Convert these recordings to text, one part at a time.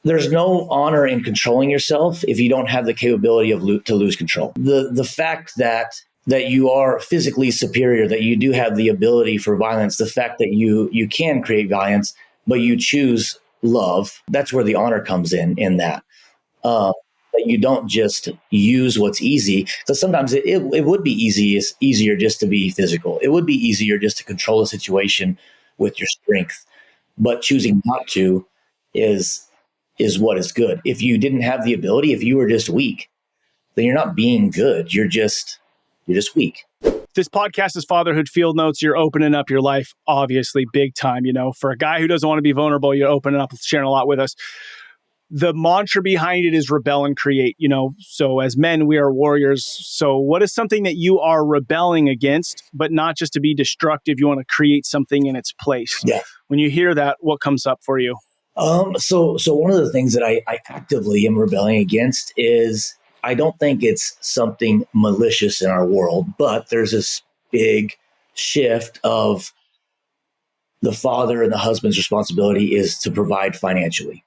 there's no honor in controlling yourself if you don't have the capability of to lose control. The fact that you are physically superior, that you do have the ability for violence, the fact that you can create violence, but you choose love, that's where the honor comes in that. That you don't just use what's easy, because sometimes it would be easier just to be physical. It would be easier just to control a situation with your strength, but choosing not to is what is good. If you didn't have the ability, if you were just weak, then you're not being good. You're just weak. This podcast is Fatherhood Field Notes. You're opening up your life, obviously, big time. You know, for a guy who doesn't want to be vulnerable, you're opening up, sharing a lot with us. The mantra behind it is rebel and create, you know. So as men, we are warriors. So what is something that you are rebelling against, but not just to be destructive? You want to create something in its place. Yeah. When you hear that, what comes up for you? So one of the things that I actively am rebelling against is, I don't think it's something malicious in our world, but there's this big shift of the father and the husband's responsibility is to provide financially.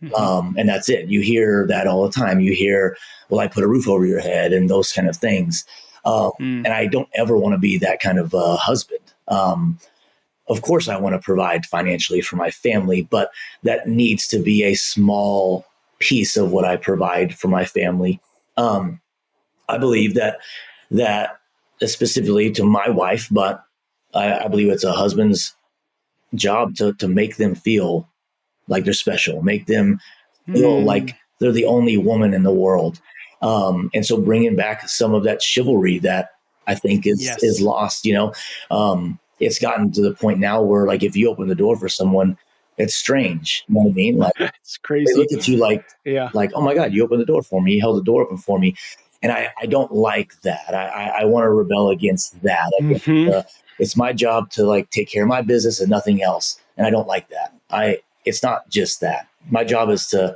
And that's it. You hear that all the time. You hear, well, I put a roof over your head and those kind of things. And I don't ever want to be that kind of husband. Of course, I want to provide financially for my family, but that needs to be a small piece of what I provide for my family. I believe that specifically to my wife, but I believe it's a husband's job to make them feel like they're special, make them feel like they're the only woman in the world. And so bringing back some of that chivalry that I think is lost, you know. It's gotten to the point now where, like, if you open the door for someone, it's strange. You know what I mean? Like, it's crazy. They look at you like, oh my God, you opened the door for me. You held the door open for me. And I don't like that. I want to rebel against that. It's my job to, like, take care of my business and nothing else. And I don't like that. It's not just that. My job is to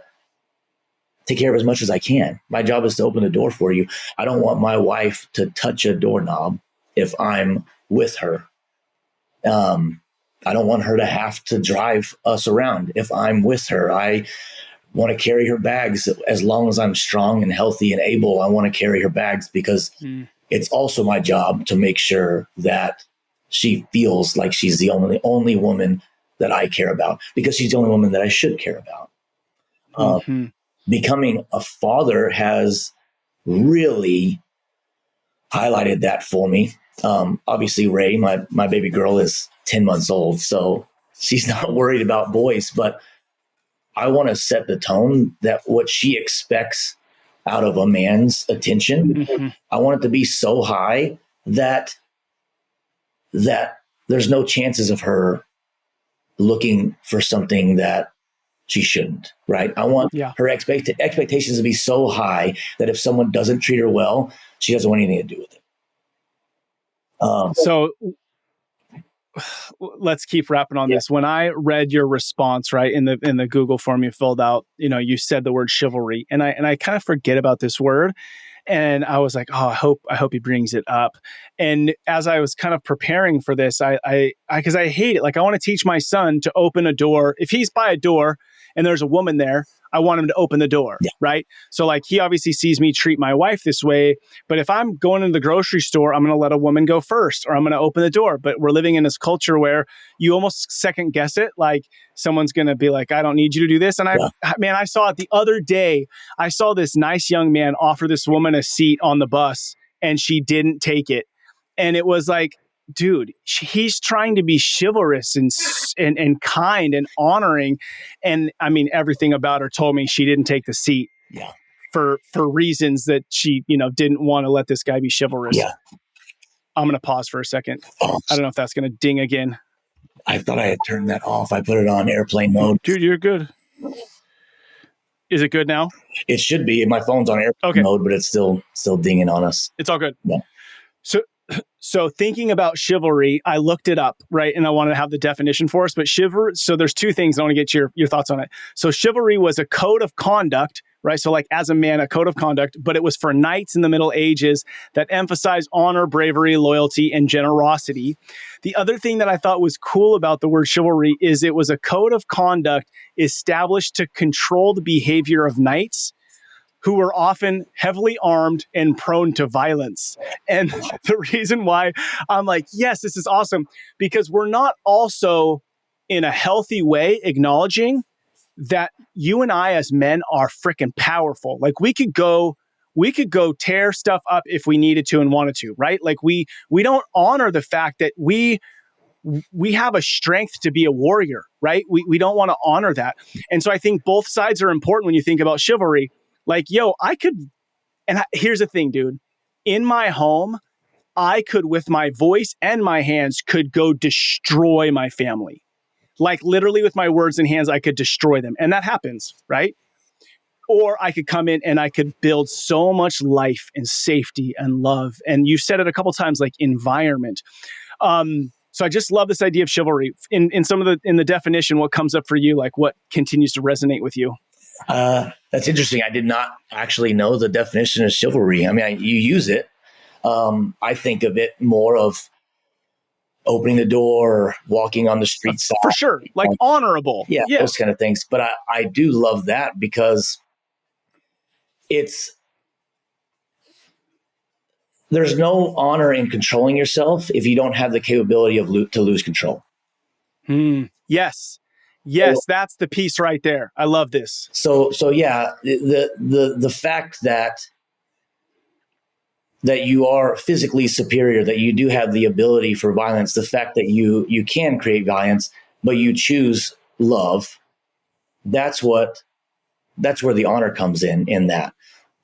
take care of as much as I can. My job is to open the door for you. I don't want my wife to touch a doorknob if I'm with her. I don't want her to have to drive us around if I'm with her. I want to carry her bags as long as I'm strong and healthy and able. I want to carry her bags because it's also my job to make sure that she feels like she's the only woman that I care about, because she's the only woman that I should care about. Becoming a father has really highlighted that for me. Obviously, Ray, my baby girl, is 10 months old, so she's not worried about boys, but I want to set the tone that what she expects out of a man's attention, I want it to be so high that there's no chances of her looking for something that she shouldn't, right? I want her expectations to be so high that if someone doesn't treat her well, she doesn't want anything to do with it. So let's keep wrapping on this. When I read your response, right, in the Google form you filled out, you know, you said the word chivalry, and I kind of forget about this word. And I was like, oh, I hope he brings it up. And as I was kind of preparing for this, because I hate it. Like, I want to teach my son to open a door. If he's by a door and there's a woman there, I want him to open the door, right? So, like, he obviously sees me treat my wife this way, but if I'm going into the grocery store, I'm going to let a woman go first, or I'm going to open the door. But we're living in this culture where you almost second guess it. Like, someone's going to be like, I don't need you to do this. And I saw it the other day. I saw this nice young man offer this woman a seat on the bus, and she didn't take it. And it was like, dude, he's trying to be chivalrous and kind and honoring. And I mean, everything about her told me she didn't take the seat for reasons that she, you know, didn't want to let this guy be chivalrous. Yeah. I'm going to pause for a second. I don't know if that's going to ding again. I thought I had turned that off. I put it on airplane mode. Dude, you're good. Is it good now? It should be. My phone's on airplane mode, but it's still dinging on us. It's all good. Yeah. So thinking about chivalry, I looked it up, right? And I wanted to have the definition for us. But chivalry, so there's two things I want to get your thoughts on it. So chivalry was a code of conduct right? So like as a man, a code of conduct, but it was for knights in the Middle Ages that emphasized honor, bravery, loyalty, and generosity. The other thing that I thought was cool about the word chivalry is it was a code of conduct established to control the behavior of knights who were often heavily armed and prone to violence. And the reason why I'm like, yes, this is awesome, because we're not also in a healthy way acknowledging that you and I as men are freaking powerful. Like we could go tear stuff up if we needed to and wanted to, right? Like we don't honor the fact that we have a strength to be a warrior, right? We don't want to honor that. And so I think both sides are important when you think about chivalry. Like, yo, here's the thing, dude. In my home, I could, with my voice and my hands, could go destroy my family. Like literally with my words and hands, I could destroy them. And that happens, right? Or I could come in and I could build so much life and safety and love. And you said it a couple of times, like environment. So I just love this idea of chivalry. In the definition, what comes up for you? Like what continues to resonate with you? That's interesting. I did not actually know the definition of chivalry. I mean, you use it. I think of it more of opening the door, walking on the street side. For sure. Like honorable. Yeah, those kind of things. But I do love that because there's no honor in controlling yourself if you don't have the capability to lose control. Yes. Yes, that's the piece right there. I love this. So yeah, the fact that you are physically superior, that you do have the ability for violence, the fact that you can create violence, but you choose love, that's where the honor comes in that.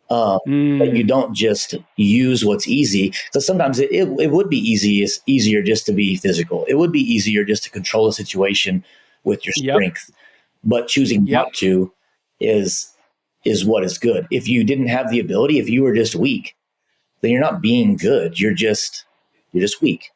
That you don't just use what's easy. So sometimes it would be easier just to be physical. It would be easier just to control a situation with your strength. But choosing not to is what is good. If you didn't have the ability, if you were just weak, then you're not being good. You're just weak.